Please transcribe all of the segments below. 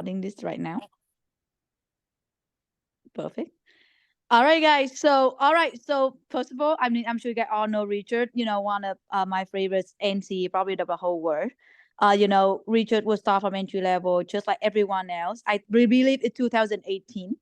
recording this right now. Perfect. All right, guys. So, all right. So, first of all, I mean, I'm sure you guys all know Richard. One of my favorites NC, probably the whole world. Richard will start from entry level, just like everyone else. I believe in 2018.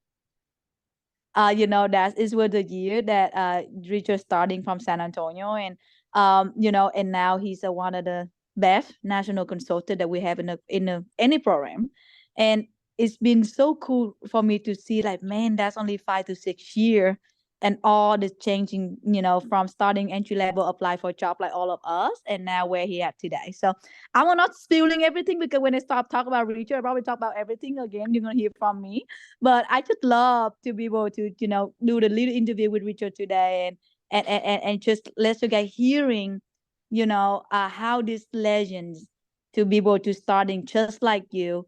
That is was the year that Richard starting from San Antonio, and and now he's one of the best national consultant that we have in any program, and it's been so cool for me to see like, man, that's only 5 to 6 year, and all the changing, from starting entry level, apply for job like all of us, and now where he at today. So I will not spilling everything, because when I start talking about Richard, I probably talk about everything again. You're gonna hear from me, but I just love to be able to, do the little interview with Richard today, and just let you guys hearing, how these legends to be able to starting just like you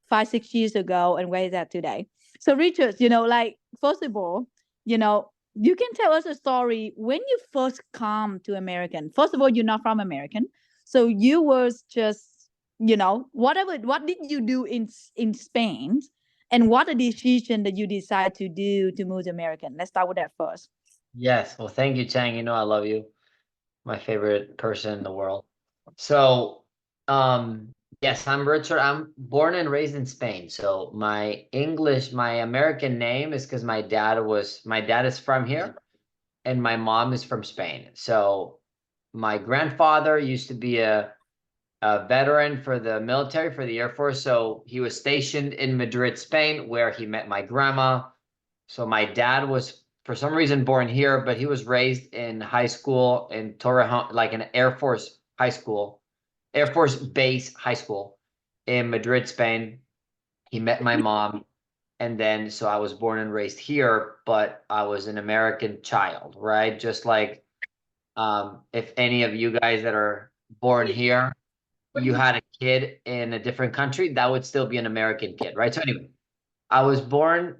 5 6 years ago, and where is that today. So Richard, like, first of all, you can tell us a story when you first come to American. First of all, you're not from American, so you was just, whatever. What did you do in Spain, and what a decision that you decide to do to move to American? Let's start with that first. Yes. Well, thank you, Chang. You know I love you. My favorite person in the world. So, yes, I'm Richard. I'm born and raised in Spain. So my American name is because my dad is from here and my mom is from Spain. So my grandfather used to be a veteran for the military, for the Air Force. So he was stationed in Madrid, Spain, where he met my grandma. So my dad was for some reason born here, but he was raised in high school in Torrejon, like an Air Force high school, Air Force base high school in Madrid, Spain. He met my mom. And then, so I was born and raised here, but I was an American child, right? Just like if any of you guys that are born here, you had a kid in a different country, that would still be an American kid, right? So anyway, I was born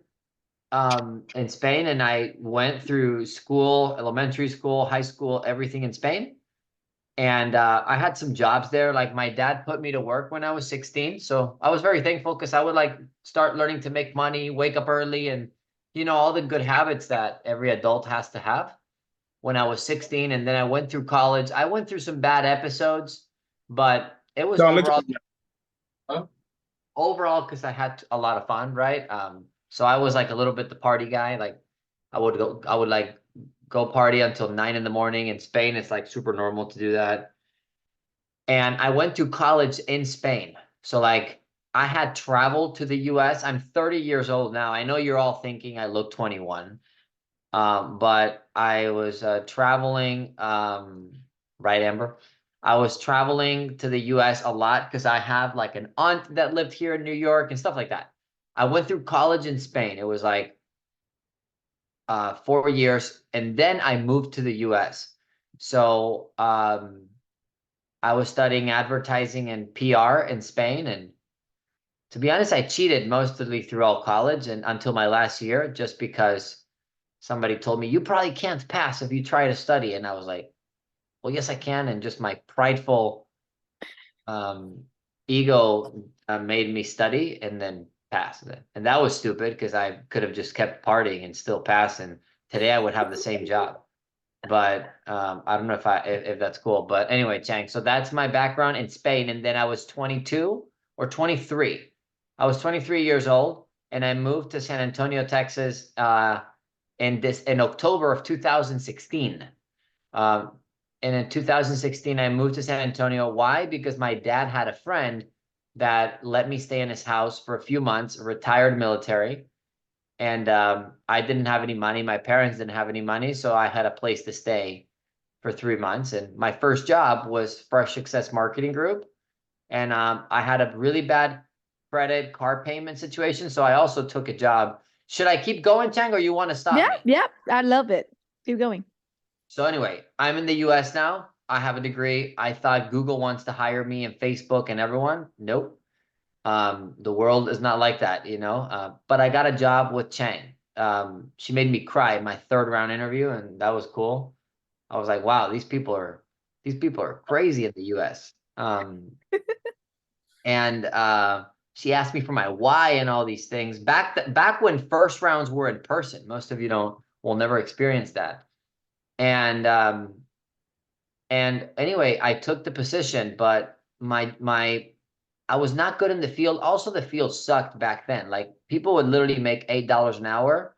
in Spain, and I went through school, elementary school, high school, everything in Spain. And I had some jobs there. Like my dad put me to work when I was 16. So I was very thankful because I would like start learning to make money, wake up early, and all the good habits that every adult has to have when I was 16. And then I went through college. I went through some bad episodes, but it was overall because I had a lot of fun, right? So I was like a little bit the party guy. Like I would like go party until 9 in the morning. In Spain, it's like super normal to do that. And I went to college in Spain. So like I had traveled to the US. I'm 30 years old now. I know you're all thinking I look 21. But I was traveling, right, Amber? I was traveling to the US a lot because I have like an aunt that lived here in New York and stuff like that. I went through college in Spain. It was like 4 years, and then I moved to the US. So I was studying advertising and PR in Spain, and to be honest, I cheated mostly throughout college and until my last year, just because somebody told me you probably can't pass if you try to study, and I was like, well, yes, I can. And just my prideful ego made me study and then pass it. And that was stupid because I could have just kept partying and still pass. And today I would have the same job. But I don't know if that's cool. But anyway, Chang, so that's my background in Spain. And then I was 22 or 23. I was 23 years old, and I moved to San Antonio, Texas, in October of 2016. Um, and in 2016, I moved to San Antonio. Why? Because my dad had a friend that let me stay in his house for a few months, retired military. And I didn't have any money. My parents didn't have any money. So I had a place to stay for 3 months. And my first job was Fresh Success Marketing Group. And I had a really bad credit car payment situation. So I also took a job. Should I keep going, Chang, or you want to stop Yeah, me? yeah, I love it. Keep going. So anyway, I'm in the US now. I have a degree. I thought Google wants to hire me and Facebook and everyone. Nope. The world is not like that, but I got a job with Chang. She made me cry in my third round interview, and that was cool. I was like, wow, these people are crazy in the US. And She asked me for my why and all these things. Back when first rounds were in person. Most of you don't will never experience that. And anyway, I took the position, but my I was not good in the field. Also, the field sucked back then. Like people would literally make $8 an hour,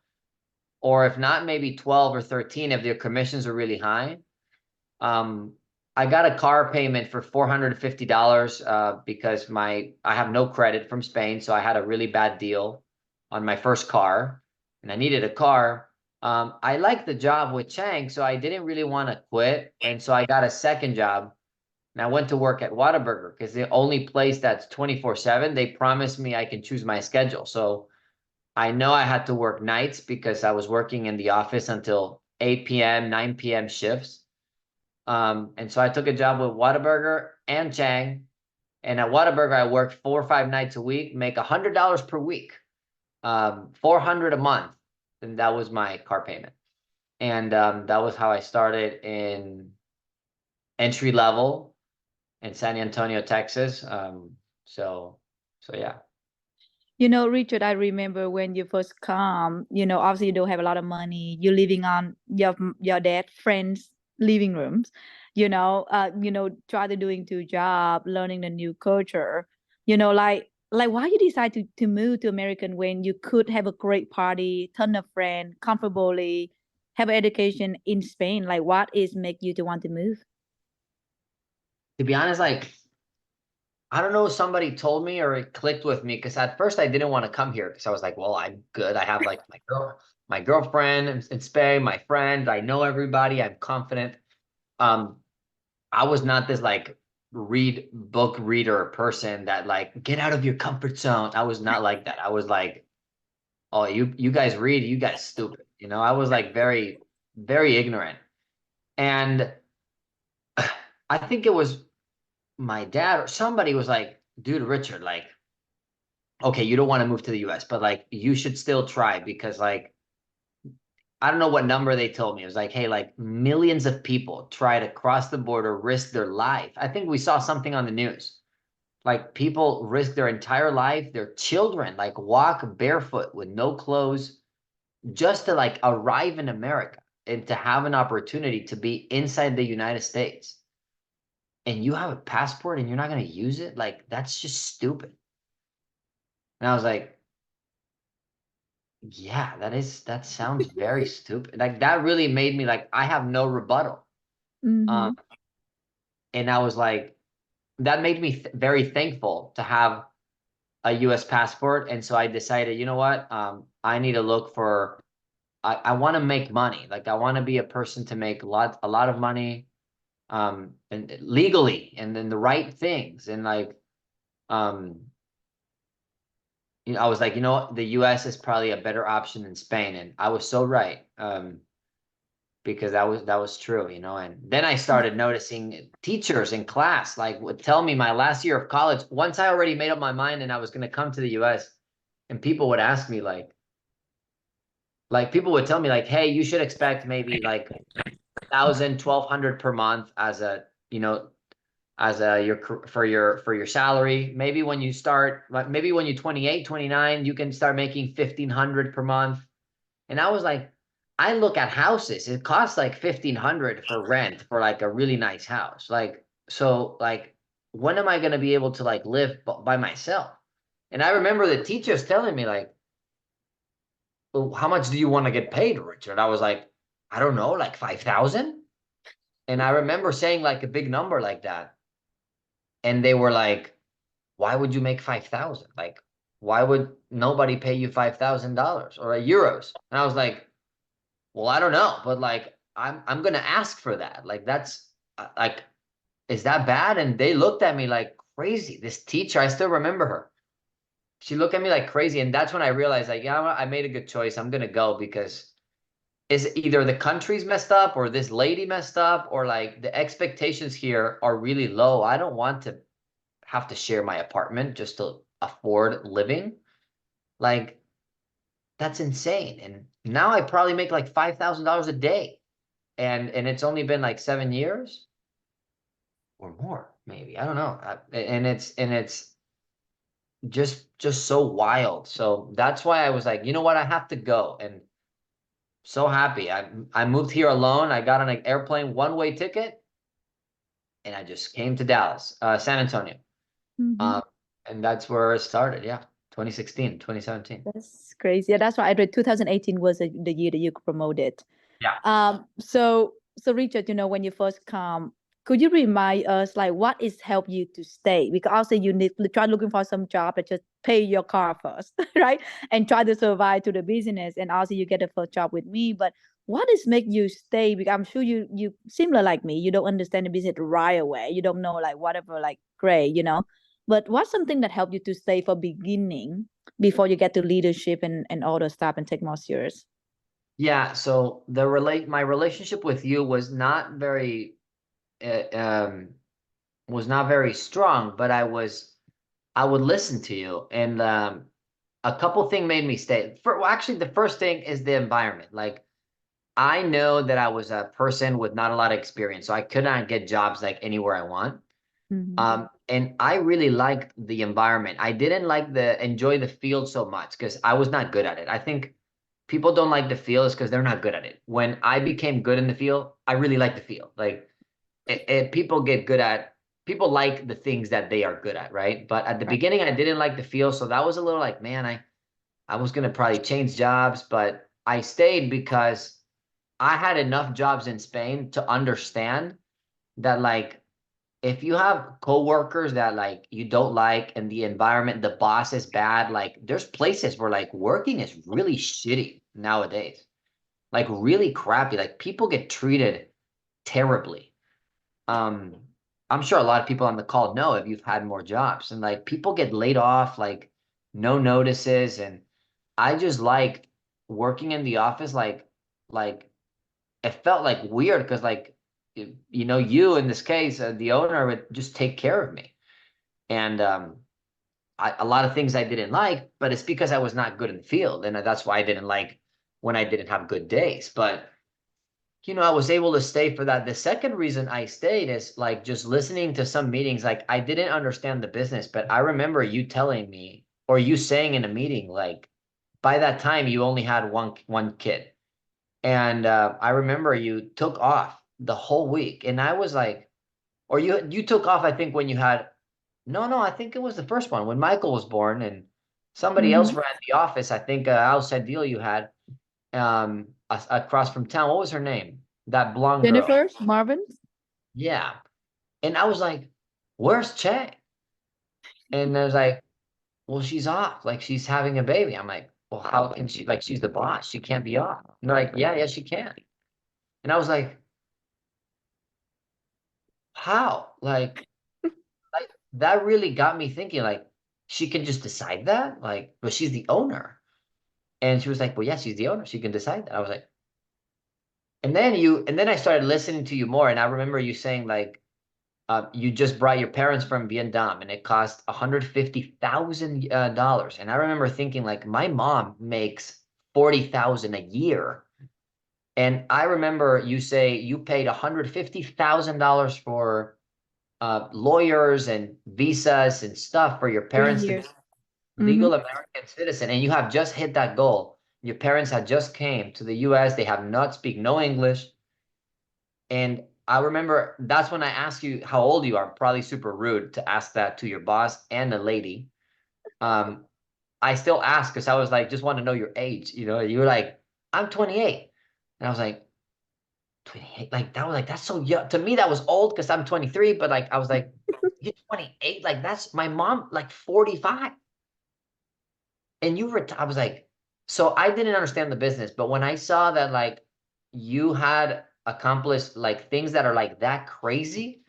or if not, maybe 12 or 13 if their commissions are really high. Um, I got a car payment for $450 because I have no credit from Spain, so I had a really bad deal on my first car, and I needed a car. I liked the job with Chang, so I didn't really want to quit, and so I got a second job, and I went to work at Whataburger because the only place that's 24/7. They promised me I can choose my schedule, so I know I had to work nights because I was working in the office until 8 p.m., 9 p.m. shifts. And so I took a job with Whataburger and Chang. And at Whataburger, I worked 4 or 5 nights a week, make $100 per week, 400 a month. And that was my car payment. And that was how I started in entry level in San Antonio, Texas. So yeah. Richard, I remember when you first come, obviously you don't have a lot of money. You're living on your dad friends' living rooms, try to doing two job, learning the new culture, like why you decide to move to American when you could have a great party, ton of friends, comfortably have an education in Spain. Like what is make you to want to move? To be honest, like I don't know, somebody told me or it clicked with me because at first I didn't want to come here because I was like, well, I'm good. I have like my girlfriend in Spain, my friend. I know everybody. I'm confident. Um, I was not this like book reader person that like get out of your comfort zone. I was not like that. I was like, oh, you guys read, you guys stupid. I was like very, very ignorant. And I think it was my dad or somebody was like, dude, Richard, like, okay, you don't want to move to the US, but like you should still try because like I don't know what number they told me. It was like, hey, like millions of people try to cross the border, risk their life. I think we saw something on the news. Like people risk their entire life, their children like walk barefoot with no clothes just to like arrive in America and to have an opportunity to be inside the United States. And you have a passport and you're not going to use it? Like that's just stupid. And I was like, yeah, that sounds very stupid. Like that really made me like I have no rebuttal. Um, Mm-hmm. and I was like, that made me very thankful to have a US passport. And so I decided, you know what? I need to look for I want to make money. Like I want to be a person to make a lot of money and legally and then the right things. And like um I was like, the US is probably a better option than Spain. And I was so right. Because that was true, and then I started noticing teachers in class like would tell me my last year of college, once I already made up my mind and I was going to come to the US, and people would ask me like people would tell me like, hey, you should expect maybe like 1,000, 1,200 per month as your salary. Maybe when you start, like maybe when you're 28, 29, you can start making 1,500 per month. And I was like, I look at houses. It costs like 1,500 for rent for like a really nice house. Like, so like, when am I going to be able to like live by myself? And I remember the teachers telling me like, well, how much do you want to get paid, Richard? I was like, I don't know, like 5,000. And I remember saying like a big number like that. And they were like, why would you make 5,000? Like, why would nobody pay you $5,000 or euros? And I was like, well, I don't know, but like I'm gonna ask for that. Like that's like, is that bad? And they looked at me like crazy. This teacher, I still remember her. She looked at me like crazy, and that's when I realized, like, yeah, I made a good choice. I'm gonna go because is either the country's messed up or this lady messed up or like the expectations here are really low. I don't want to have to share my apartment just to afford living. Like that's insane. And now I probably make like $5,000 a day. And it's only been like 7 years or more, maybe. I don't know. And it's just so wild. So that's why I was like, you know what, I have to go. And so happy. I moved here alone. I got on an airplane, one-way ticket, and I just came to Dallas, San Antonio. Mm-hmm. Um, and that's where it started. Yeah. 2016, 2017. That's crazy. Yeah, that's why I read 2018 was the year that you promoted. Yeah. So Richard, when you first come, could you remind us like what is help you to stay? Because also you need to try looking for some job that just pay your car first, right? And try to survive to the business. And also you get the first job with me. But what is make you stay? Because I'm sure you similar like me. You don't understand the business right away. You don't know like whatever like great. But what's something that helped you to stay for beginning before you get to leadership and all the stuff and take more serious? Yeah. So my relationship with you uh, um, was not very strong, but I would listen to you. And a couple things made me stay. Well, actually, the first thing is the environment. Like, I know that I was a person with not a lot of experience, so I could not get jobs like anywhere I want. Mm-hmm. And I really liked the environment. I didn't like the enjoy the field so much because I was not good at it. I think people don't like the field is because they're not good at it. When I became good in the field, I really like the field. Like people get good at people like the things that they are good at, right? But at the Right. beginning, I didn't like the field, so that was a little like, man, I was gonna probably change jobs, but I stayed because I had enough jobs in Spain to understand that like if you have coworkers that like you don't like and the environment, the boss is bad, like there's places where like working is really shitty nowadays. Like really crappy. Like people get treated terribly. Um, I'm sure a lot of people on the call know if you've had more jobs and like people get laid off, like no notices. And I just like working in the office, like it felt like weird because like you in this case the owner would just take care of me and a lot of things I didn't like, but it's because I was not good in the field, and that's why I didn't like when I didn't have good days. But I was able to stay for that. The second reason I stayed is like just listening to some meetings. Like I didn't understand the business, but I remember you telling me or you saying in a meeting like by that time you only had one kid. And I remember you took off the whole week, and I was like, or you took off. I think when you had, no, I think it was the first one when Michael was born, and somebody else Mm-hmm. ran the office. I think outside deal you had across from town. What was her name? That blonde girl. Jennifer Marvin. Yeah, and I was like, "Where's Che?" And I was like, "Well, she's off. Like she's having a baby." I'm like, "Well, how can she? Like she's the boss. She can't be off." And they're like, "Yeah, she can." And I was like, "How?" Like that really got me thinking like she can just decide that like but she's the owner and she was like well yeah she's the owner she can decide that I was like and then I started listening to you more and I remember you saying like you just brought your parents from Vietnam and it cost $150,000 dollars and I remember thinking like my mom makes 40,000 a year and I remember you say you paid $150,000 for lawyers and visas and stuff for your three parents to be years. Mm-hmm. legal American citizen, and you have just hit that goal. Your parents had just came to the U.S. They have not speak no English, and I remember that's when I asked you how old you are. Probably super rude to ask that to your boss and a lady. Um, I still ask because I was like, just want to know your age. You were like, I'm 28, and I was like, 28, like that was like that's so young. To me, that was old because I'm 23, but like I was like, you're 28, like that's my mom, like 45. And I was like, so I didn't understand the business, but when I saw that like you had accomplished like things that are like that crazy,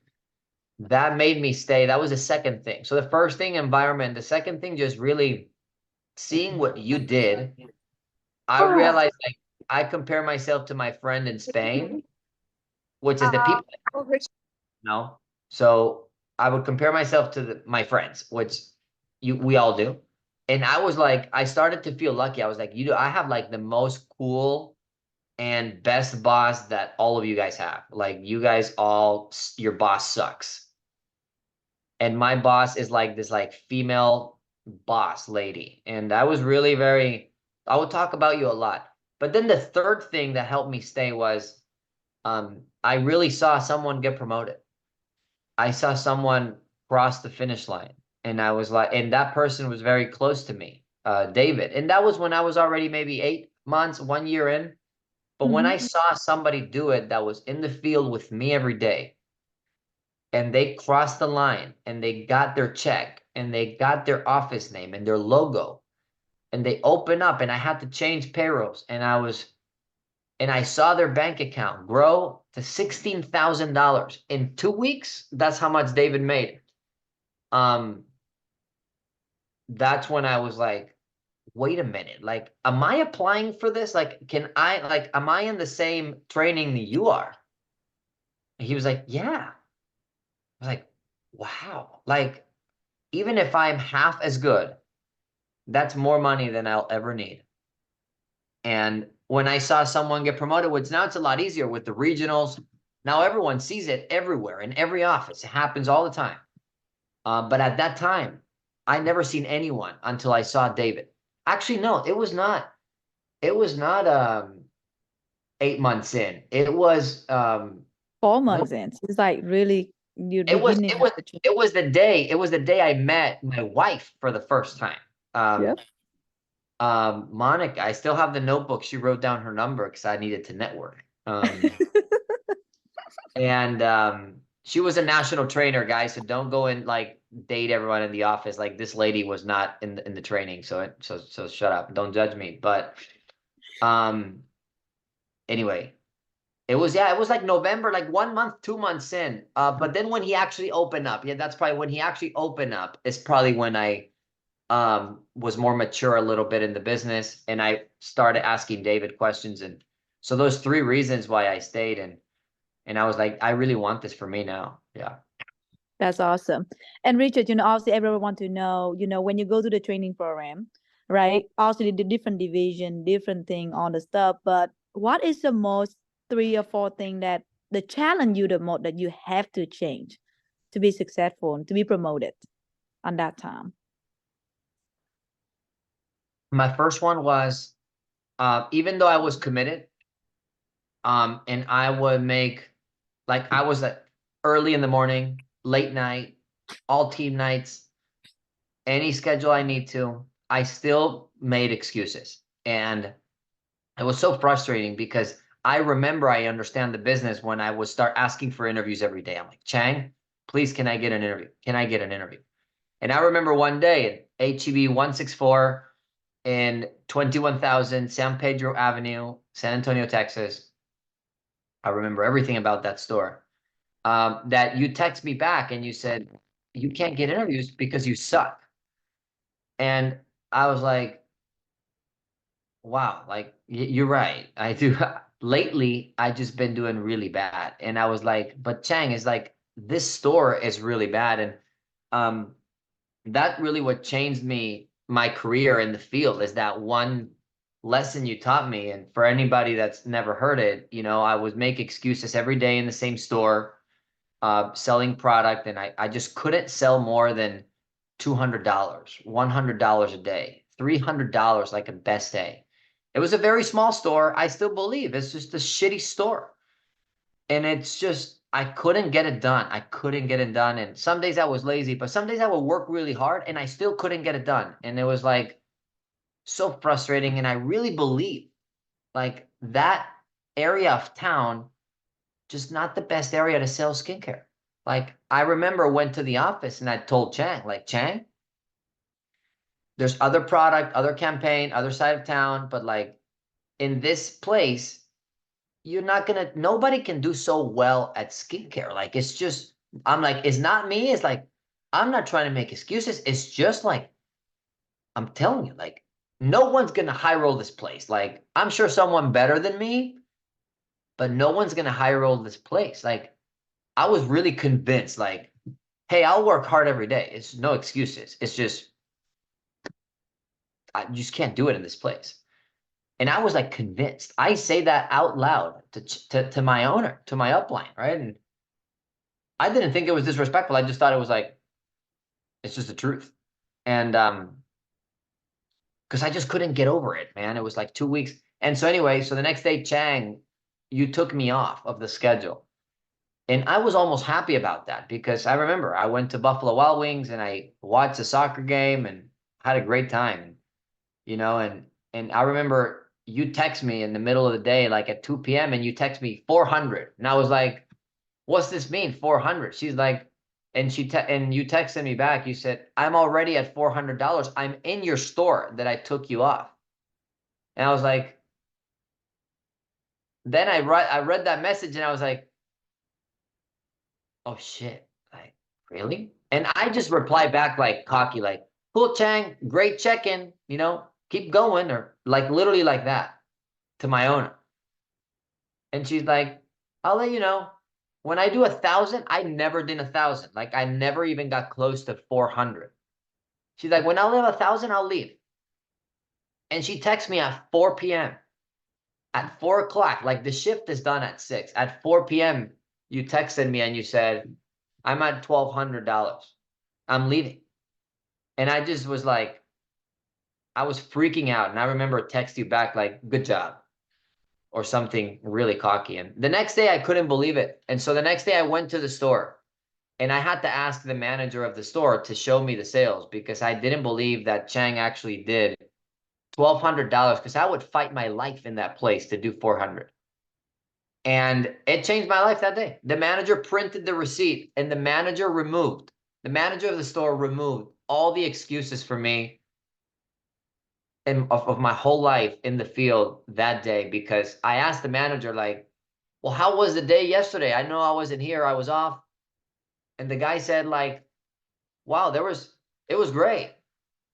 that made me stay. That was the second thing. So the first thing, environment. The second thing, just really seeing what you did. I realized like I compare myself to my friend in Spain, which is the people know. So I would compare myself to my friends, which we all do. And I was like, I started to feel lucky. I was like, I have like the most cool and best boss that all of you guys have. Like you guys your boss sucks. And my boss is like this like female. boss lady. And I was really I would talk about you a lot. But then the third thing that helped me stay was I really saw someone get promoted. I saw someone cross the finish line. And I was like, and that person was very close to me, David. And that was when I was already maybe 8 months, 1 year in. But when I Hmm. saw somebody do it that was in the field with me every day, and they crossed the line and they got their check and they got their office name and their logo and they open up and I had to change payrolls and I saw their bank account grow to $16,000 in 2 weeks. That's how much David made. Um, that's when I was like, wait a minute, like, am I applying for this? Like, am I in the same training that you are? And he was like, yeah. I was like, wow. Like, even if I'm half as good, that's more money than I'll ever need. And when I saw someone get promoted, which now it's a lot easier with the regionals, now everyone sees it everywhere in every office. It happens all the time. But at that time, I never seen anyone until I saw David. Actually, no, it was not. It was not 8 months in. It was 4 months in. So it's like really you're it was beginning it of was the trip. it was the day I met my wife for the first time. Yep. Monica, I still have the notebook. She wrote down her number because I needed to network. And she was a national trainer, guys. So don't go and like date everyone in the office. Like this lady was not in the training. So shut up. Don't judge me. But um anyway, it was like November, like 1 month, 2 months in. But then when he actually opened up, yeah, that's probably when he actually opened up, is probably when I was more mature a little bit in the business and I started asking David questions. And so those three reasons why I stayed and I was like, I really want this for me now. Yeah. That's awesome. And Richard, obviously everyone want to know, when you go to the training program, right? Obviously the different division, different thing on the stuff, but what is the most three or four thing that the challenge you the most that you have to change to be successful and to be promoted on that time? My first one was even though I was committed, and I would make like I was at early in the morning, late night, all team nights, any schedule I need to, I still made excuses. And it was so frustrating because I remember I understand the business when I would start asking for interviews every day. I'm like, Chang, please, can I get an interview? Can I get an interview? And I remember one day at HEB 164 in 21,000 San Pedro Avenue, San Antonio, Texas. I remember everything about that store. That you text me back and you said, you can't get interviews because you suck. And I was like, wow, like you're right. I do. Lately, I just been doing really bad. And I was like, but Chang is like, this store is really bad. And um, that really what changed my career in the field is that one lesson you taught me. And for anybody that's never heard it, I would make excuses every day in the same store, selling product, and I just couldn't sell more than $200, $100 a day, $300 like a best day. It was a very small store. I still believe it's just a shitty store. And it's just, I couldn't get it done. I couldn't get it done. And some days I was lazy, but some days I would work really hard and I still couldn't get it done. And it was like so frustrating. And I really believe like that area of town, just not the best area to sell skincare. Like I remember went to the office and I told Chang, like, Chang, there's other product, other campaign, other side of town, but like in this place, you're not gonna, nobody can do so well at skincare. Like it's just, I'm like, it's not me. It's like, I'm not trying to make excuses. It's just like, I'm telling you, like, no one's gonna high roll this place. Like, I'm sure someone better than me, but no one's gonna high roll this place. Like, I was really convinced, like, hey, I'll work hard every day. It's no excuses. It's just, I just can't do it in this place. And I was like convinced. I say that out loud to my owner, to my upline, right? And I didn't think it was disrespectful. I just thought it was like, it's just the truth. And because I just couldn't get over it, man. It was like 2 weeks. And so anyway, so the next day, Chang, you took me off of the schedule. And I was almost happy about that because I remember I went to Buffalo Wild Wings and I watched a soccer game and had a great time, and I remember you text me in the middle of the day, like at 2 p.m., and you text me 400. And I was like, what's this mean, 400? She's like, and you texted me back. You said, I'm already at $400. I'm in your store that I took you off. And I was like, then I read that message and I was like, oh shit, like really? And I just replied back like cocky, like, cool, Chang, great check-in, keep going, or like literally like that to my owner. And she's like, I'll let you know. When I do 1,000, I never did 1,000. Like I never even got close to 400. She's like, when I live 1,000, I'll leave. And she texts me at 4 p.m. At 4 o'clock, like the shift is done at 6. At 4 p.m., you texted me and you said, I'm at $1,200. I'm leaving. And I just was like, I was freaking out. And I remember text you back like, good job, or something really cocky. And the next day I couldn't believe it. And so the next day I went to the store and I had to ask the manager of the store to show me the sales because I didn't believe that Chang actually did $1,200 because I would fight my life in that place to do 400. And it changed my life that day. The manager printed the receipt and the manager of the store removed all the excuses for me and of my whole life in the field that day because I asked the manager, like, well, how was the day yesterday? I know I wasn't here. I was off. And the guy said, like, wow, it was great.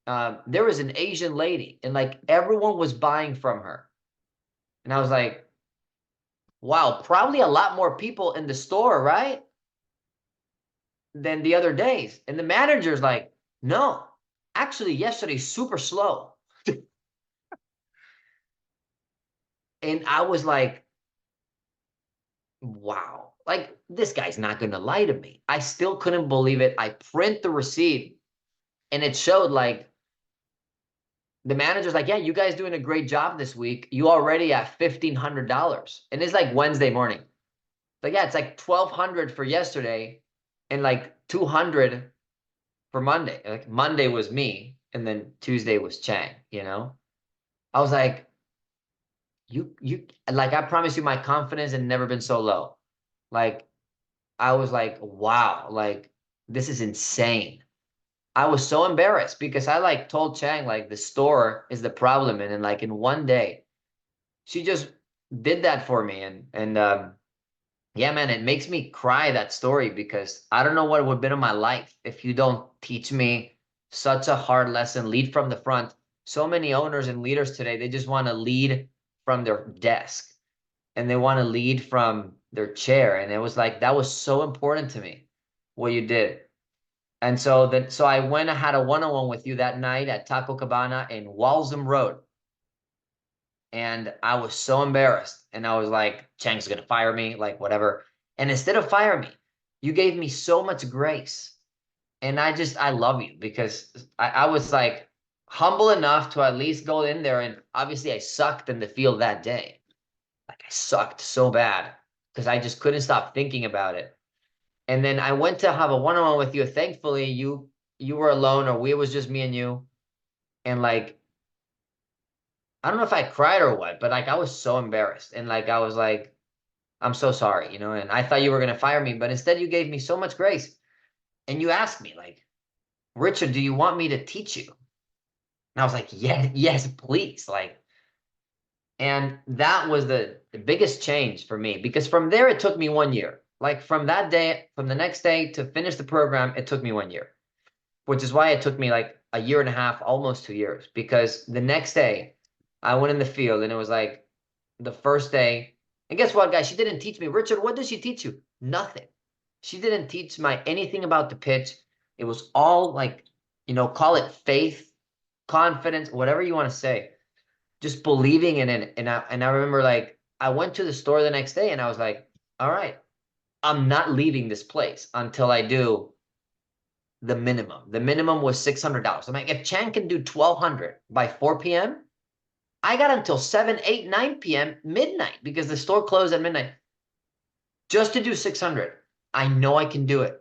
There was an Asian lady and like everyone was buying from her. And I was like, wow, probably a lot more people in the store, right? Than the other days. And the manager's like, no, actually, yesterday's super slow. And I was like, wow, like this guy's not going to lie to me. I still couldn't believe it. I print the receipt and it showed like the manager's like, yeah, you guys doing a great job this week. You already at $1,500. And it's like Wednesday morning. Like, yeah, it's like 1,200 for yesterday and like 200 for Monday. Like Monday was me and then Tuesday was Chang. I was like, you like I promise you my confidence had never been so low. Like I was like, wow, like this is insane. I was so embarrassed because I like told Chang like the store is the problem, and then like in one day she just did that for me, and yeah, man, it makes me cry, that story, because I don't know what would have been in my life if you don't teach me such a hard lesson. Lead from the front. So many owners and leaders today, they just want to lead from their desk and they want to lead from their chair. And it was like that was so important to me, what you did. And so I went and had a one-on-one with you that night at Taco Cabana in Walsham Road. And I was so embarrassed. And I was like, Chang's gonna fire me, like whatever. And instead of fire me, you gave me so much grace. And I love you because I was like humble enough to at least go in there. And obviously I sucked in the field that day. Like I sucked so bad because I just couldn't stop thinking about it. And then I went to have a one-on-one with you. Thankfully, you were alone, or it was just me and you. And like I don't know if I cried or what, but like I was so embarrassed. And like I was like, I'm so sorry, and I thought you were gonna fire me, but instead you gave me so much grace. And you asked me, like, Richard, do you want me to teach you? And I was like, yeah, yes, please. Like, and that was the biggest change for me because from there it took me 1 year. Like from that day, from the next day to finish the program, it took me 1 year, which is why it took me like a year and a half, almost 2 years, because the next day I went in the field and it was like the first day. And guess what, guys? She didn't teach me. Richard, what did she teach you? Nothing. She didn't teach my anything about the pitch. It was all like, call it faith, confidence, whatever you want to say, just believing in it. And I remember like I went to the store the next day and I was like, all right, I'm not leaving this place until I do the minimum. The minimum was $600. I'm like, if Chan can do 1,200 by 4 p.m., I got until 7, 8, 9 p.m. midnight because the store closed at midnight just to do 600. I know I can do it.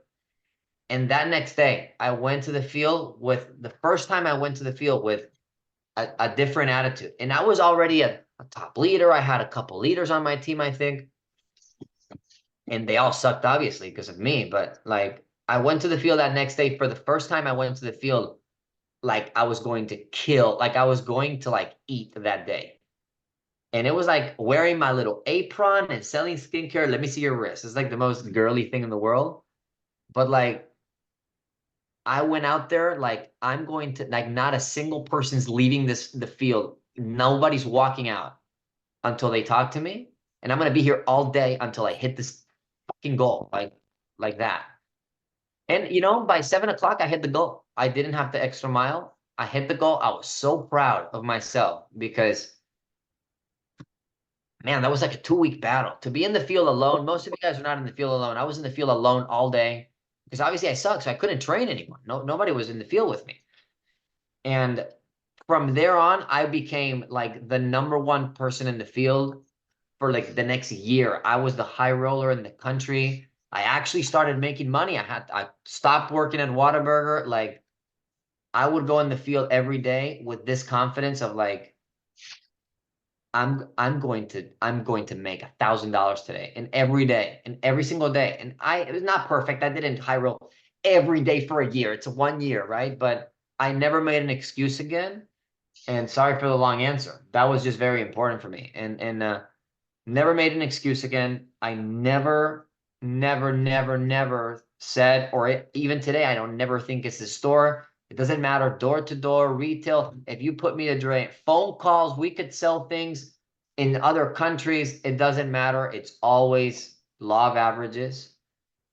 And that next day, I went to the field with the first time I went to the field with a different attitude. And I was already a top leader. I had a couple leaders on my team, I think. And they all sucked, obviously, because of me. But like, I went to the field that next day. For the first time I went to the field, like I was going to kill, like I was going to like eat that day. And it was like wearing my little apron and selling skincare. Let me see your wrist. It's like the most girly thing in the world. But like, I went out there like I'm going to like not a single person's leaving the field. Nobody's walking out until they talk to me. And I'm gonna be here all day until I hit this fucking goal. Like that. And by 7 o'clock, I hit the goal. I didn't have the extra mile. I hit the goal. I was so proud of myself because man, that was like a 2 week battle. To be in the field alone, most of you guys are not in the field alone. I was in the field alone all day because obviously I suck, so I couldn't train anyone. Nobody was in the field with me. And from there on, I became like the number one person in the field for like the next year. I was the high roller in the country. I actually started making money. I stopped working at Whataburger. Like I would go in the field every day with this confidence of like, I'm going to make $1,000 today and every day and every single day. And it was not perfect. I didn't high roll every day for a year. It's 1 year, right? But I never made an excuse again. And sorry for the long answer. That was just very important for me. And never made an excuse again. I never, never, never, never said, or even today, I don't never think it's the store. It doesn't matter, door to door, retail. If you put me to drain, phone calls, we could sell things in other countries. It doesn't matter. It's always law of averages.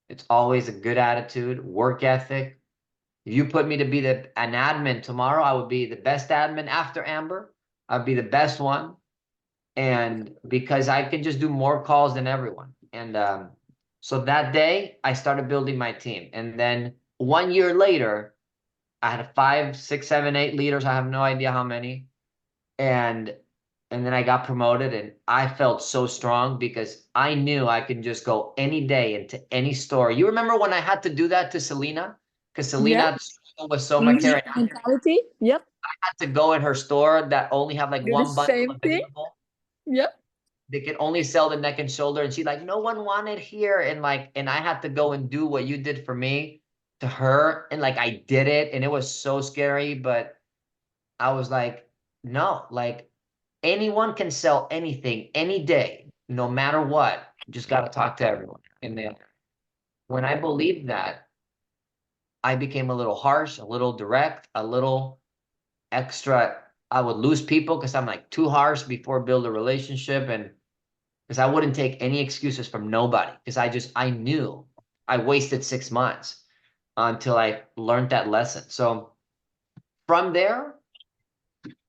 It's always a good attitude, work ethic. If you put me to be an admin tomorrow, I would be the best admin after Amber. I'd be the best one. And because I can just do more calls than everyone. And so that day I started building my team. And then 1 year later, I had 5, 6, 7, 8 leaders. I have no idea how many. And then I got promoted and I felt so strong because I knew I could just go any day into any store. You remember when I had to do that to Selena? Because Yep. Selena struggled with soma Mhm. care and I Mentality. Yep. had to go in her store that only had like Do the one bundle same thing. available. Yep. They could only sell the neck and shoulder. And she's like, no one wanted here. And I had to go and do what you did for me to her. And like, I did it. And it was so scary. But I was like, no, like anyone can sell anything any day, no matter what. You just got to talk to everyone. And then when I believed that, I became a little harsh, a little direct, a little extra. I would lose people because I'm like too harsh before build a relationship. And because I wouldn't take any excuses from nobody because I knew I wasted 6 months until I learned that lesson. So from there,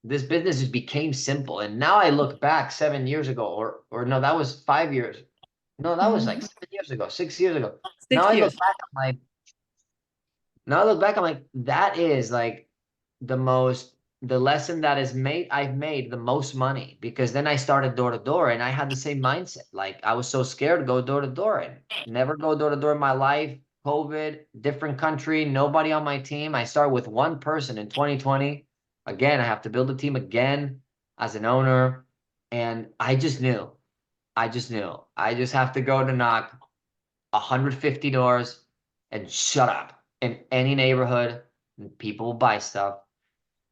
this business just became simple. And now I look back 7 years ago, or no, that was 5 years. No, that was like Mhm. 7 years ago, 6 years ago. Now Six I look years. back, I'm like, now I look back, I'm like, that is like the most, the lesson that is made, I've made the most money because then I started door to door and I had the same mindset. Like I was so scared to go door to door and never go door to door in my life. COVID, different country, nobody on my team. I started with one person in 2020. Again, I have to build a team again as an owner. And I just have to go to knock 150 doors and shut up in any neighborhood. And people will buy stuff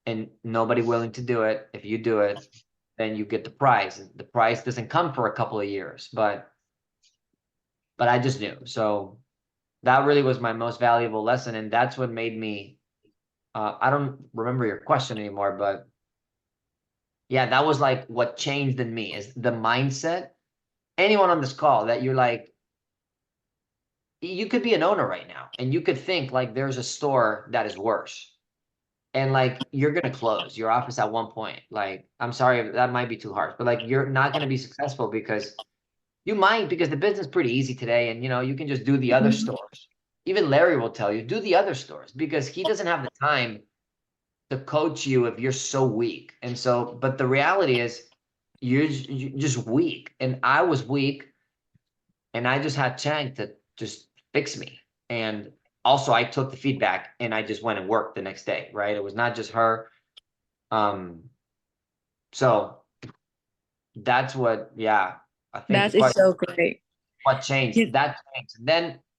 and nobody willing to do it. If you do it, then you get the prize. The prize doesn't come for a couple of years, but I just knew. So that really was my most valuable lesson, and that's what made me. I don't remember your question anymore, but yeah, that was like what changed in me is the mindset. Anyone on this call that you're like, you could be an owner right now, and you could think like there's a store that is worse. And like you're gonna close your office at one point. Like, I'm sorry, that might be too harsh, but like you're not gonna be successful because you might because the business is pretty easy today, and you can just do the other Mhm. stores. even Larry will tell you, do the other stores because he doesn't have the time to coach you if you're so weak. And so, but the reality is you're just weak. And I was weak and I just had Chang to just fix me. And also I took the feedback and I just went and worked the next day, right? It was not just her. Um, so that's what, yeah, I think the That is question, so great. what changed? You- That changed.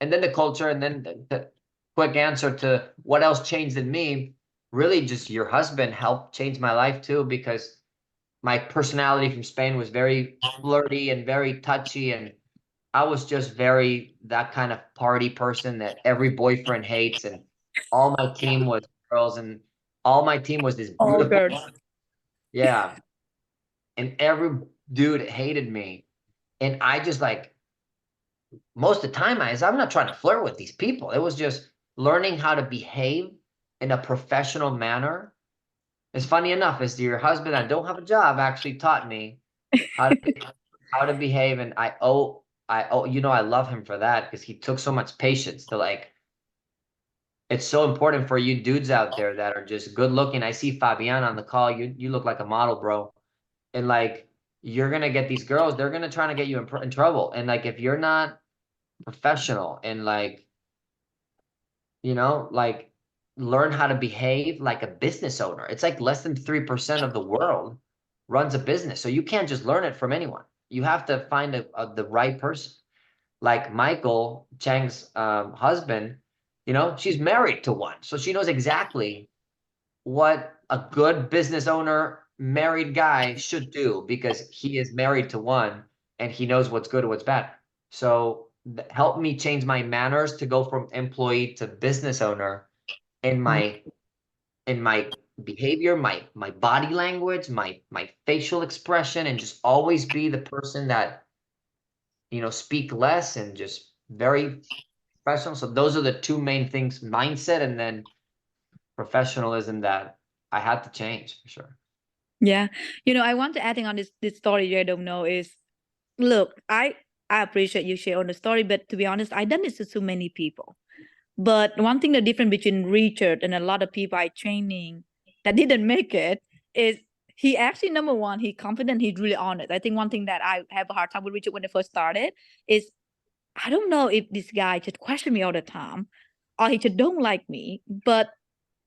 And then the culture, and then the quick answer to what else changed in me, really just your husband helped change my life too, because my personality from Spain was very flirty and very touchy, and I was just very that kind of party person that every boyfriend hates, and all my team was girls, and all my team was this All beautiful, girls. yeah, and every dude hated me, and I just like most of the time I'm not trying to flirt with these people. It was just learning how to behave in a professional manner. It's funny enough, is your husband I don't have a job actually taught me how to how to behave, and I owe I love him for that because he took so much patience to like it's so important for you dudes out there that are just good looking. I see Fabian on the call. You look like a model, bro. And like you're gonna get these girls, they're gonna try to get you in trouble. And like if you're not professional and like like learn how to behave like a business owner. It's like less than 3% of the world runs a business. So you can't just learn it from anyone. You have to find the right person. Like Michael Chang's husband, she's married to one. So she knows exactly what a good business owner, married guy should do because he is married to one and he knows what's good and what's bad. So help me change my manners to go from employee to business owner in my behavior, my body language, my facial expression, and just always be the person that speak less and just very professional. So those are the two main things: mindset and then professionalism that I had to change for sure. Yeah. I want to adding on this story you don't know is, look, I appreciate you share on the story, but to be honest, I done this to so many people. But one thing the difference between Richard and a lot of people I training that didn't make it is he actually, number one, he confident, he's really honest. I think one thing that I have a hard time with Richard when I first started is I don't know if this guy just question me all the time or he just don't like me, but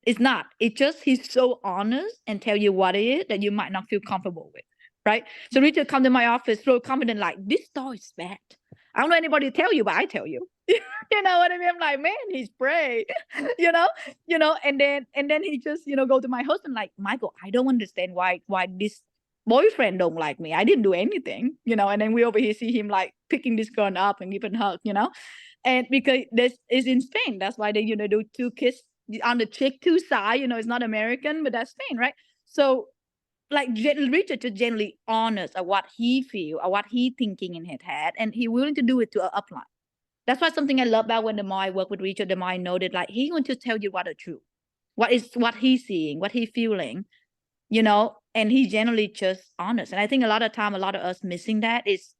it's not. It's just he's so honest and tell you what it is that you might not feel comfortable with. Right. So Richard come to my office so confident, like this store is bad. I don't know anybody to tell you, but I tell you. You know what I mean? I'm like, man, he's brave. you know, and then he just, go to my husband, like, Michael, I don't understand why this boyfriend don't like me. I didn't do anything. And then we over here see him like picking this girl up and giving hug. And because this is in Spain, that's why they, do two kiss on the cheek, two side. It's not American, but that's Spain, right? So like Richard is generally honest of what he feel or what he thinking in his head, and he willing to do it to a upline. That's why something I love about when the more I work with Richard, the more I know that like he want to tell you what the truth, what he's seeing, what he feeling, and he's generally just honest. And I think a lot of time, a lot of us missing that is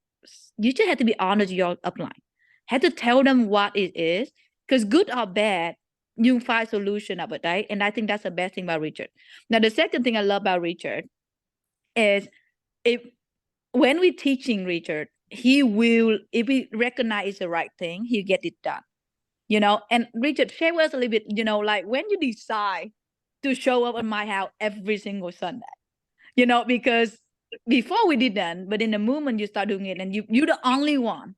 you just have to be honest with your upline. Have to tell them what it is, because good or bad, you find solution of it, right? And I think that's the best thing about Richard. Now, the second thing I love about Richard is if when we're teaching Richard, he will, if we recognize the right thing, he'll get it done. And Richard, share with us a little bit, like when you decide to show up at my house every single Sunday, because before we didn't, but in the moment you start doing it, and you're the only one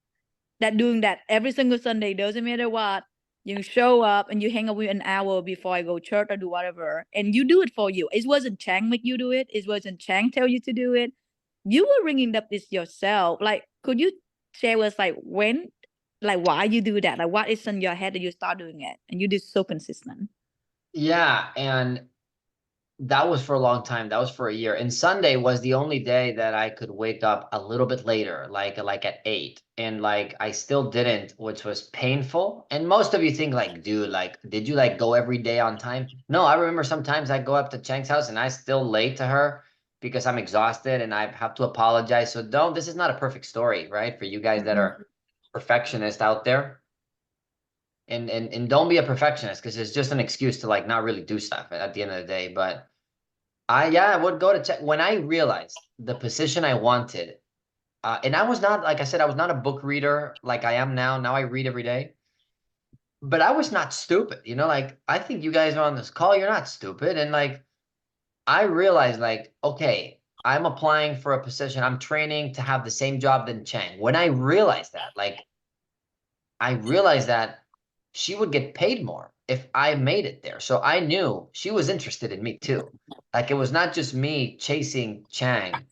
that doing that every single Sunday, doesn't matter what. You show up and you hang out with an hour before I go church or do whatever, and you do it for you. It wasn't Chang make you do it. It wasn't Chang tell you to do it. You were bringing up this yourself. Like, could you share with us, like, when, like, why you do that? Like, what is in your head that you start doing it and you do so consistent? Yeah, and that was for a long time. That was for a year. And Sunday was the only day that I could wake up a little bit later, like at 8. And like I still didn't, which was painful. And most of you think like, dude, like, did you like go every day on time? No, I remember sometimes I go up to Cheng's house and I still late to her because I'm exhausted and I have to apologize. So this is not a perfect story, right? For you guys that Mhm. are perfectionists out there. and don't be a perfectionist because it's just an excuse to like not really do stuff at the end of the day. But I would go to check when I realized the position I wanted. And I was not, like I said, I was not a book reader like I am now. Now I read every day, but I was not stupid. Like I think you guys are on this call, you're not stupid. And like I realized, like, okay, I'm applying for a position, I'm training to have the same job than Chang. When I realized that, like, I realized that she would get paid more if I made it there. So I knew she was interested in me too. Like it was not just me chasing Chang.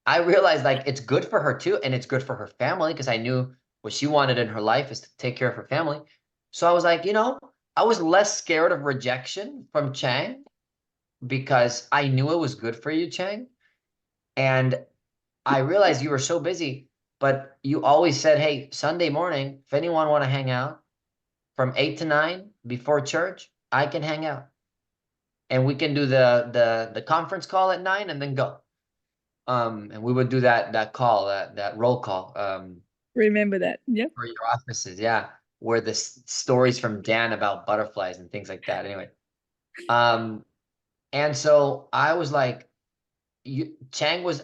I realized like it's good for her too, and it's good for her family because I knew what she wanted in her life is to take care of her family. So I was like, I was less scared of rejection from Chang because I knew it was good for you, Chang. And I realized you were so busy, but you always said, hey, Sunday morning, if anyone want to hang out from 8 to 9 before church, I can hang out. And we can do the conference call at 9 and then go. And we would do that call, that roll call, Remember that. Yep. for your offices, yeah, where the stories from Dan about butterflies and things like that. Anyway, um, and so I was like, Chang was,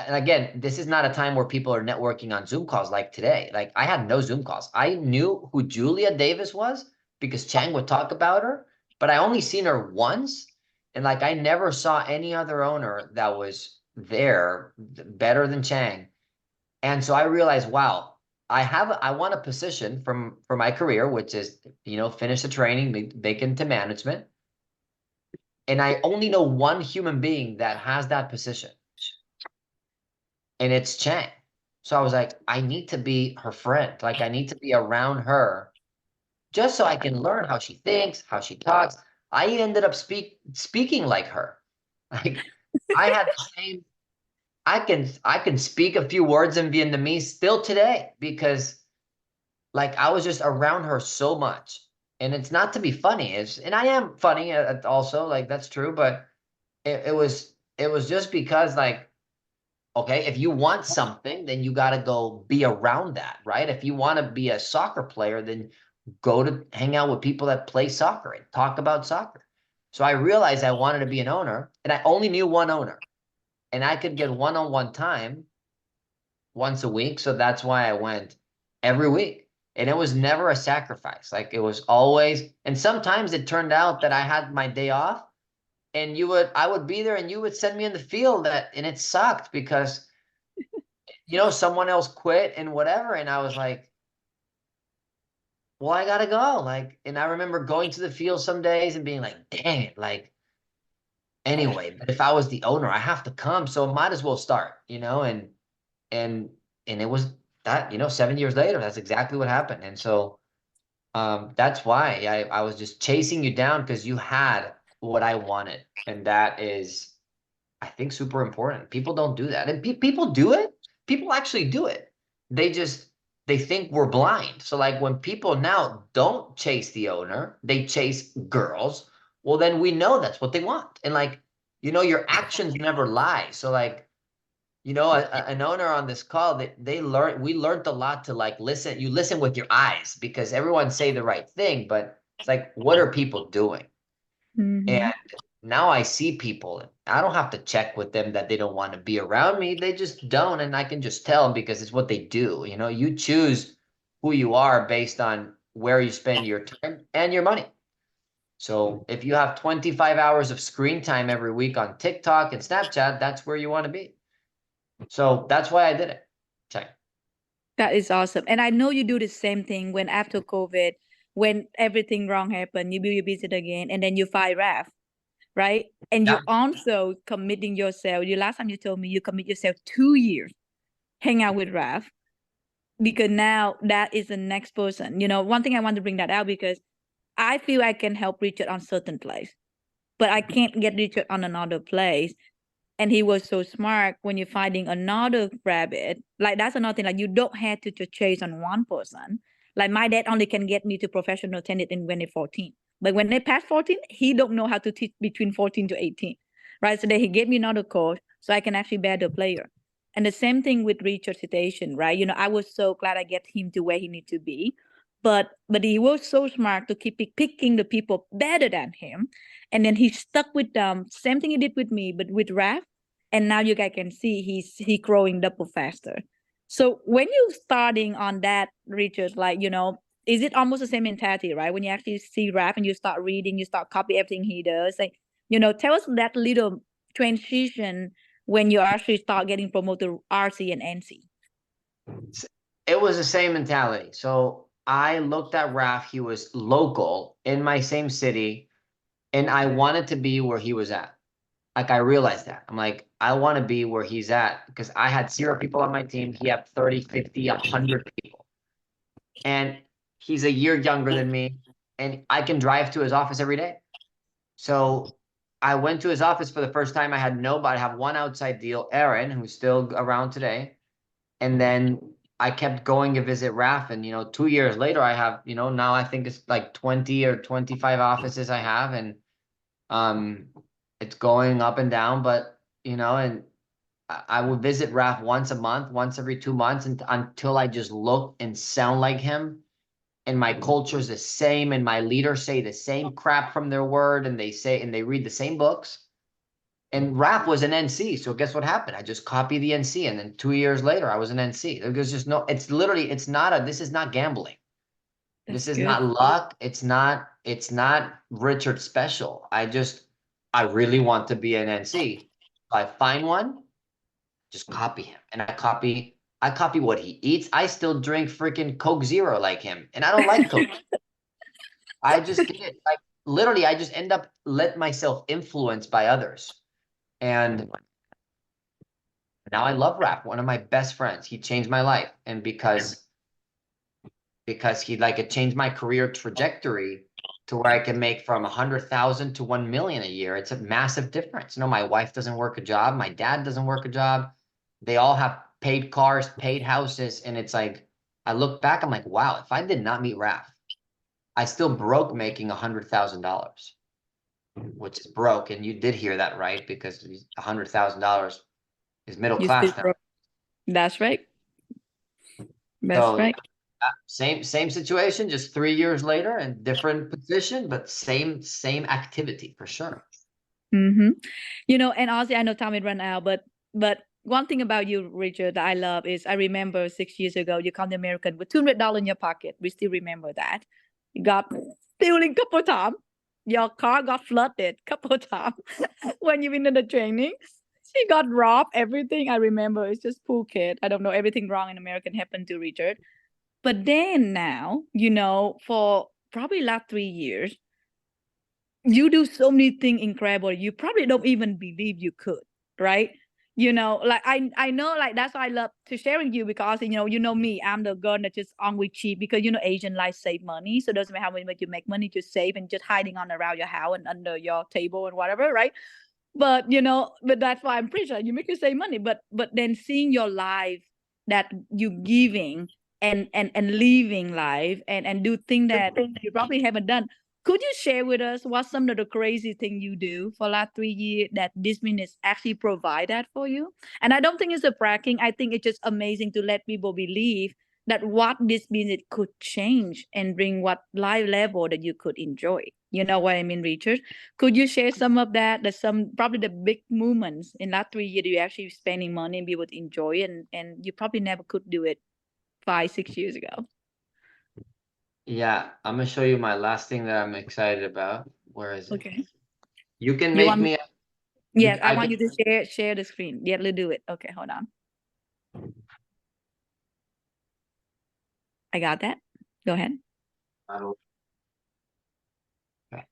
and again, this is not a time where people are networking on Zoom calls like today. Like I had no Zoom calls. I knew who Julia Davis was because Chang would talk about her, but I only seen her once. And like I never saw any other owner that was there better than Chang. And so I realized, wow, I want a position for my career, which is, finish the training, make into management. And I only know one human being that has that position, and it's Chang. So I was like, I need to be her friend. Like I need to be around her just so I can learn how she thinks, how she talks. I ended up speaking like her. Like I had the same I can speak a few words in Vietnamese still today because like I was just around her so much. And it's not to be funny. And I am funny also, like that's true, but it was just because like okay, if you want something, then you got to go be around that, right? If you want to be a soccer player, then go to hang out with people that play soccer and talk about soccer. So I realized I wanted to be an owner, and I only knew one owner, and I could get one-on-one time once a week. So that's why I went every week. And it was never a sacrifice. Like it was always, and sometimes it turned out that I had my day off and I would be there and you would send me in the field and it sucked because someone else quit and whatever. And I was like, well, I gotta go. Like, and I remember going to the field some days and being like, dang it, like, anyway, but if I was the owner, I have to come. So I might as well start, and and it was that, 7 years later, that's exactly what happened. And so that's why I was just chasing you down because you had what I wanted. And that is I think super important. People don't do that. And people do it. People actually do it. They think we're blind. So like when people now don't chase the owner, they chase girls. Well, then we know that's what they want. And like, your actions never lie. So like, an owner on this call, we learned a lot to like listen. You listen with your eyes because everyone say the right thing, but it's like, what are people doing? And Mm-hmm. now I see people. I don't have to check with them that they don't want to be around me. They just don't, and I can just tell them because it's what they do. You choose who you are based on where you spend your time and your money. So if you have 25 hours of screen time every week on TikTok and Snapchat, that's where you want to be. So that's why I did it. Check. That is awesome. And I know you do the same thing when after COVID, when everything wrong happened, you build your business again and then you fire Raf, right? And Yeah. you also committing yourself. You last time you told me you commit yourself 2 years hang out with Raf because now that is the next person. One thing I want to bring that out because I feel I can help Richard on certain place, but I can't get Richard on another place. And he was so smart when you're finding another rabbit. Like that's another thing. Like you don't have to chase on one person. Like my dad only can get me to professional tennis in when they're 14. But when they pass 14, he don't know how to teach between 14 to 18. Right. So then he gave me another coach so I can actually better player. And the same thing with Richard's situation, right? I was so glad I get him to where he need to be. but he was so smart to keep picking the people better than him, and then he stuck with them. Same thing he did with me, but with Raph, and now you guys can see he growing double faster. So when you starting on that, Richard, like is it almost the same mentality, right? When you actually see Raph and you start reading, you start copy everything he does. Like, tell us that little transition when you actually start getting promoted to RC and NC. It was the same mentality. So I looked at Raf. He was local in my same city, and I wanted to be where he was at. Like I realized that. I'm like, I want to be where he's at because I had 0 people on my team. He had 30, 50, 100 people. And he's a year younger than me, and I can drive to his office every day. So I went to his office for the first time. I had nobody. I have one outside deal, Aaron, who's still around today. And then I kept going to visit Raf. And, 2 years later, I have, now I think it's like 20 or 25 offices I have. And um, it's going up and down. But, and I would visit Raf once a month, once every 2 months, until I just look and sound like him. And my culture is the same, and my leaders say the same crap from their word, and they read the same books. And rap was an NC. So guess what happened? I just copied the NC. And then 2 years later, I was an NC. There's just no, it's literally, this is not gambling. This That's is good. not luck. It's not Richard special. I really want to be an NC. If I find one, just copy him. And I copy what he eats. I still drink freaking Coke Zero like him. And I don't like Coke. I just get it. Like literally, I just end up let myself influence by others. And now I love rap. One of my best friends. He changed my life. And because he like it changed my career trajectory to where I can make from 100,000 to 1 million a year. It's a massive difference. My wife doesn't work a job. My dad doesn't work a job. They all have paid cars, paid houses. And it's like, I look back, I'm like, wow, if I did not meet Raf, I still broke making $100,000, which is broke. And you did hear that right, because $100,000 is middle You still class now. broke. That's right. That's So right. same situation, just 3 years later and different position, but same activity for sure. Mm-hmm. And honestly, I know time it run out, but one thing about you, Richard, that I love is I remember 6 years ago you come to America with $200 in your pocket. We still remember that. You got stealing couple times. Your car got flooded couple times when you went in the training. She got robbed. Everything I remember. It's just poor kid. I don't know. Everything wrong in America happened to Richard. But then now, for probably last 3 years, you do so many things incredible. You probably don't even believe you could, right? Like I know, like that's why I love to sharing you, because me, I'm the girl that just always cheap, because Asian life save money. So it doesn't matter how much you make money, just save and just hiding on around your house and under your table and whatever, right? But that's why I'm pretty sure you make you save money. But then seeing your life that you giving and living life and do things that you probably haven't done. Could you share with us what some of the crazy thing you do for last 3 years that this business actually provide that for you? And I don't think it's a bragging. I think it's just amazing to let people believe that what this business could change and bring what life level that you could enjoy. You know what I mean, Richard? Could you share some of that? There's some probably the big moments in that 3 years you actually spending money and be able to enjoy, and you probably never could do it 5, 6 years ago. Yeah, I'm gonna show you my last thing that I'm excited about. Where is it? Okay. You can You make want me? me you Yes, I I want can you to share the screen. Yeah, let's do it. Okay, hold on. I got that. Go ahead. okay.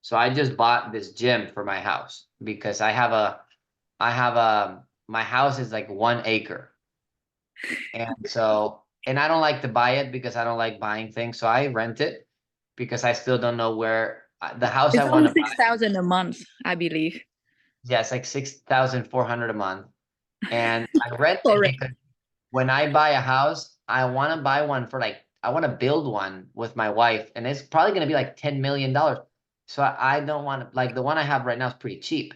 So I just bought this gym for my house because my house is like 1 acre. And I don't like to buy it because I don't like buying things. So I rent it because I still don't know where the house I It's want only to buy. 6,000 a month, I believe. Yeah, it's like 6,400 a month. And I rent it Correct. because when I buy a house, I want to buy one for I want to build one with my wife, and it's probably going to be like $10 million. So I don't want to, like the one I have right now is pretty cheap.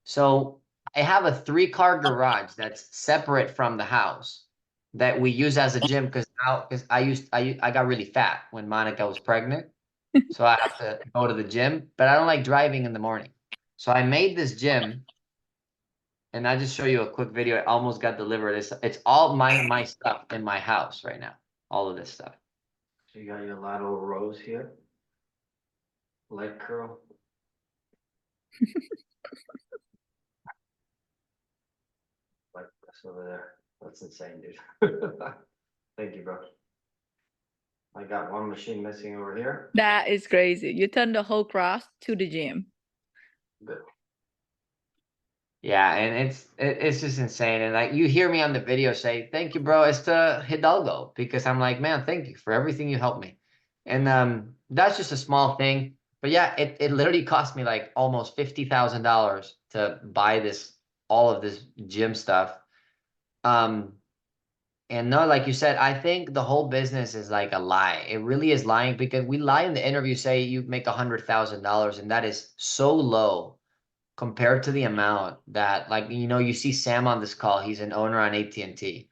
So I have a 3-car garage that's separate from the house. that we use as a gym because I got really fat when Monica was pregnant, so I have to go to the gym, but I don't like driving in the morning. So I made this gym, and I just show you a quick video. It almost got delivered. It's all my stuff in my house right now. All of this stuff. So you got your lateral rows here, leg curl. Like this over there. That's insane, dude. Thank you, bro. I got one machine missing over here. That is crazy. You turn the whole cross to the gym. Good. Yeah, and it's just insane. And like you hear me on the video say, "Thank you, bro." It's to Hidalgo because I'm like, man, thank you for everything you helped me. And that's just a small thing. But yeah, it literally cost me like almost $50,000 to buy all of this gym stuff. Um, and no, like you said, I think the whole business is like a lie. It really is lying because we lie in the interview, say you make $100,000, and that is so low compared to the amount that, like, you see Sam on this call. He's an owner on AT&T.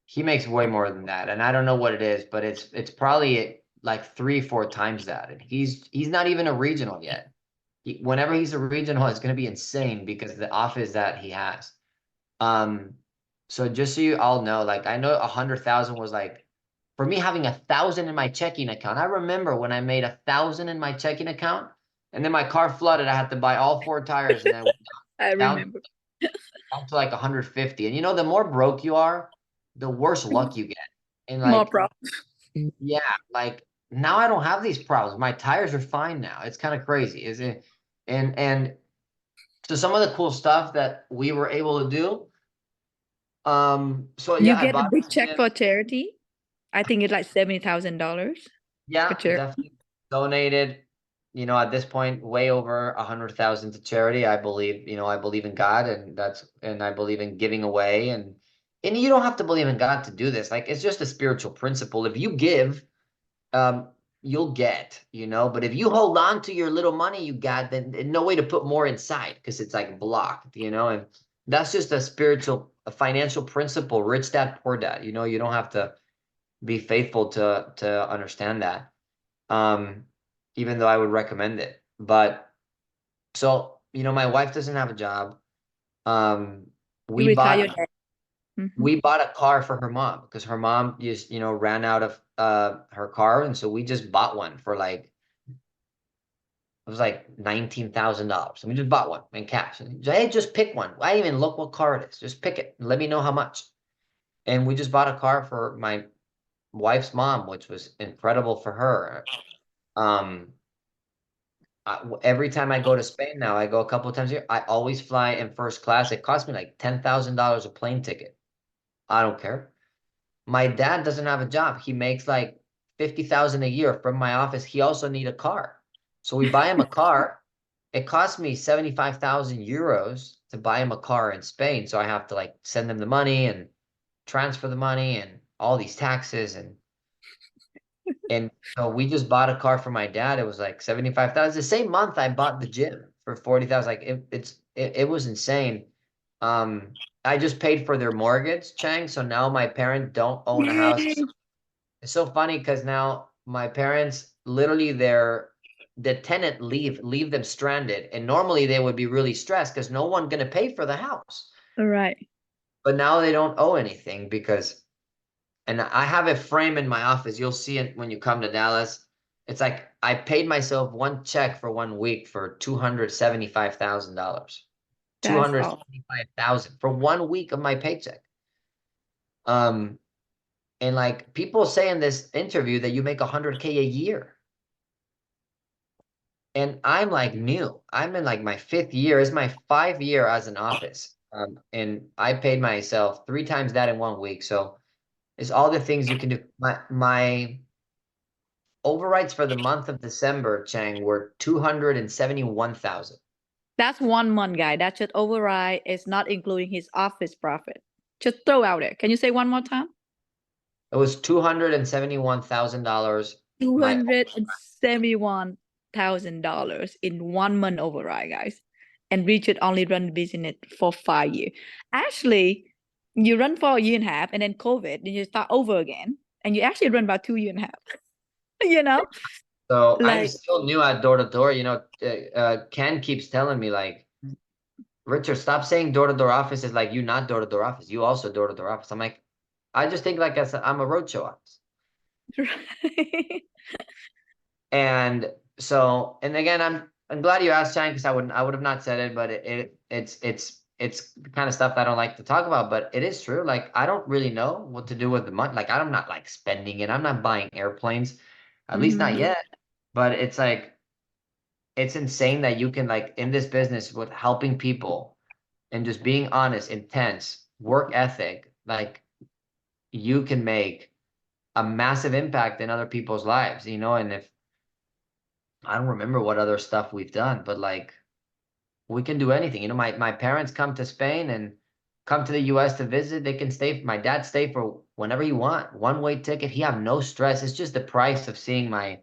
He makes way more than that, and I don't know what it is, but it's probably like 3, 4 times that. And he's not even a regional yet. Whenever he's a regional, it's going to be insane because the office that he has. Um, so just so you all know, like I know 100,000 was like for me having 1,000 in my checking account. I remember when I made 1,000 in my checking account, and then my car flooded. I had to buy all 4 tires, and I went I down, remember. down to like 150. And the more broke you are, the worse luck you get. And More like, problems. yeah, like now I don't have these problems. My tires are fine now. It's kind of crazy, is it? And so some of the cool stuff that we were able to do. So You yeah, I get a bought big this check gym. for charity. I think it's like $70,000 for Yeah, charity. definitely donated, at this point, way over 100,000 to charity. I believe, I believe in God, and I believe in giving away, and you don't have to believe in God to do this. Like it's just a spiritual principle. If you give, um, you'll get, but if you hold on to your little money you got, then no way to put more inside because it's like blocked, and that's just a financial principle, rich dad, poor dad. You don't have to be faithful to understand that. Um, Even though I would recommend it. But so, my wife doesn't have a job. Um, You we retire bought your debt. Mhm. we bought a car for her mom because her mom just, ran out of her car, and so we just bought one for like it was like $19,000. And we just bought one in cash. And hey, just pick one. I didn't even look what car it is. Just pick it. And let me know how much. And we just bought a car for my wife's mom, which was incredible for her. Um, every time I go to Spain now, I go a couple of times a year. I always fly in first class. It costs me like $10,000 a plane ticket. I don't care. My dad doesn't have a job. He makes like 50,000 a year from my office. He also need a car. So we buy him a car. It costs me 75,000 euros to buy him a car in Spain. So I have to like send him the money and transfer the money and all these taxes and so we just bought a car for my dad. It was like 75,000. The same month I bought the gym for 40,000. Like it was insane. I just paid for their mortgage, Chang. So now my parents don't own a house. Yay. It's so funny because now my parents literally the tenant leave them stranded. And normally they would be really stressed because no one gonna pay for the house. All right. But now they don't owe anything because and I have a frame in my office. You'll see it when you come to Dallas. It's like I paid myself one check for 1 week for $275,000. Two That's hundred all. seventy-five thousand for 1 week of my paycheck. Um, and like people say in this interview that you make 100K a year. And I'm like new. I'm in like my 5th year. It's my 5th year as an office. And I paid myself 3 times that in 1 week. So it's all the things you can do. My overrides for the month of December, Chang, were 271,000. That's 1 month, guy. That's just override. It's not including his office profit. Just throw out there. Can you say one more time? It was $271,000. My $271,000 in 1 month override, guys. And Richard only run the business for 5 years. Actually, You run for a year and a half, and then COVID, and you start over again, and you actually run about 2 years and a half. You know, So I'm like still new at door to door. Ken keeps telling me like, Richard, stop saying door to door office is like you not door to door office. You also door to door office. I'm like, I just think like I'm a roadshow office. right. And so, and again, I'm glad you asked, Chang, because I would have not said it, but it's the kind of stuff that I don't like to talk about, but it is true. Like I don't really know what to do with the money. Like I'm not like spending it. I'm not buying airplanes, at least not Hmm. yet. But it's like it's insane that you can like in this business with helping people and just being honest, intense, work ethic, like you can make a massive impact in other people's lives, and if I don't remember what other stuff we've done, but like we can do anything. My parents come to Spain and come to the US to visit. They can stay, my dad stay for whenever you want. One-way ticket. He have no stress. It's just the price of seeing my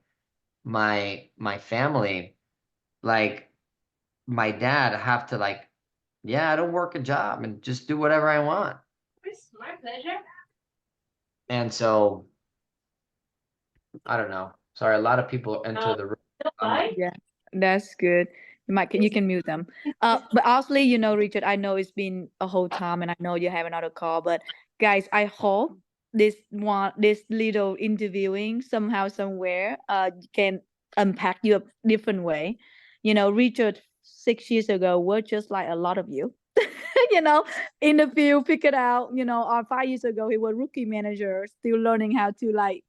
family. Like my dad have to like, yeah, I don't work a job and just do whatever I want. It's my pleasure. And so I don't know. Sorry, a lot of people enter the room. Bye. Yeah, that's good. You can mute them. But honestly, Richard, I know it's been a whole time, and I know you have another call. But guys, I hope this little interviewing somehow somewhere can impact you a different way. Richard 6 years ago was just like a lot of you. you know, in the field, pick it out. Or 5 years ago, he was rookie manager, still learning how to like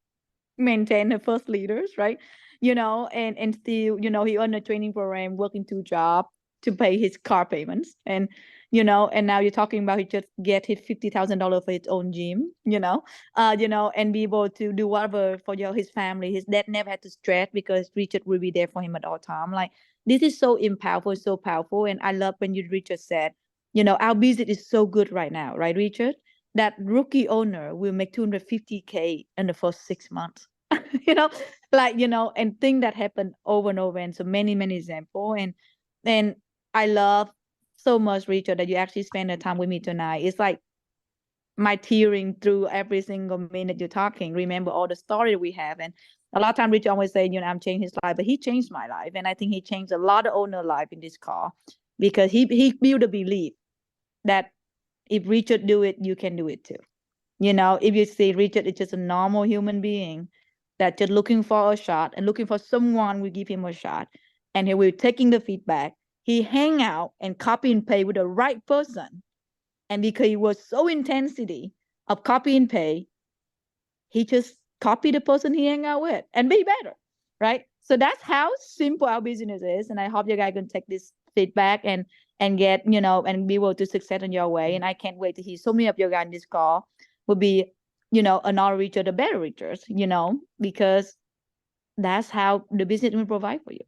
maintain the first leaders, right? And still, he on a training program, working 2 jobs to pay his car payments, and now you're talking about he just get his $50,000 for his own gym, and be able to do whatever for his family. His dad never had to stress because Richard will be there for him at all time. Like this is so powerful, and I love when you Richard said, our business is so good right now, right, Richard? That rookie owner will make 250K in the first 6 months. you know, and thing that happened over and over, and so many example. And I love so much, Richard, that you actually spend the time with me tonight. It's like my tearing through every single minute you're talking. Remember all the story we have, and a lot of time Richard always say, I'm changing his life, but he changed my life, and I think he changed a lot of owner life in this call because he built a belief that if Richard do it, you can do it too. If you see Richard is just a normal human being that just looking for a shot and looking for someone will give him a shot, and he will taking the feedback. He hang out and copy and paste with the right person, and because he was so intensity of copy and paste, he just copy the person he hang out with and be better, right? So that's how simple our business is, and I hope you guys can take this feedback and get and be able to success in your way. And I can't wait to hear so many of you guys in this call will be another reacher, the better reachers, because that's how the business will provide for you.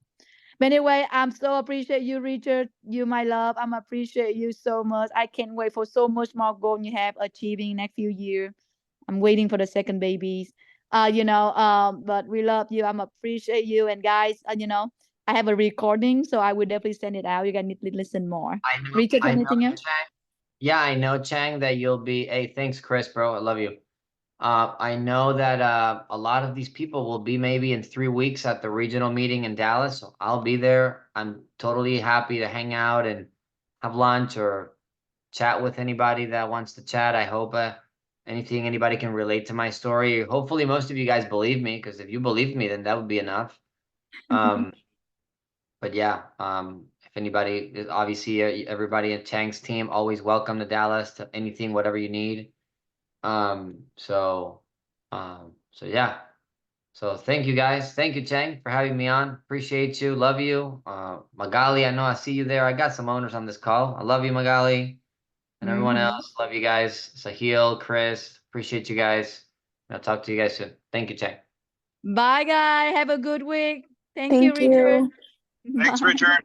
But anyway, I'm so appreciate you, Richard. You, my love. I'm appreciate you so much. I can't wait for so much more goal you have achieving next few years. I'm waiting for the second babies. But we love you. I'm appreciate you. And guys, I have a recording, so I will definitely send it out. You guys need to listen more. Richard, I know, anything else? Chang. Yeah, I know, Chang, that you'll be. Hey, thanks, Chris, bro. I love you. I know that a lot of these people will be maybe in 3 weeks at the regional meeting in Dallas. So I'll be there. I'm totally happy to hang out and have lunch or chat with anybody that wants to chat. I hope anything anybody can relate to my story. Hopefully, most of you guys believe me, because if you believe me, then that would be enough. Um, but yeah, if anybody, obviously everybody in Chang's team, always welcome to Dallas to anything, whatever you need. Um, so, so yeah. So thank you guys. Thank you, Chang, for having me on. Appreciate you. Love you. Magali, I know I see you there. I got some owners on this call. I love you, Magali, and everyone Mhm. else. Love you guys. Sahil, Chris, appreciate you guys. I'll talk to you guys soon. Thank you, Chang. Bye, guys. Have a good week. Thank you, Thank Richard. you. Thanks, Bye. Richard.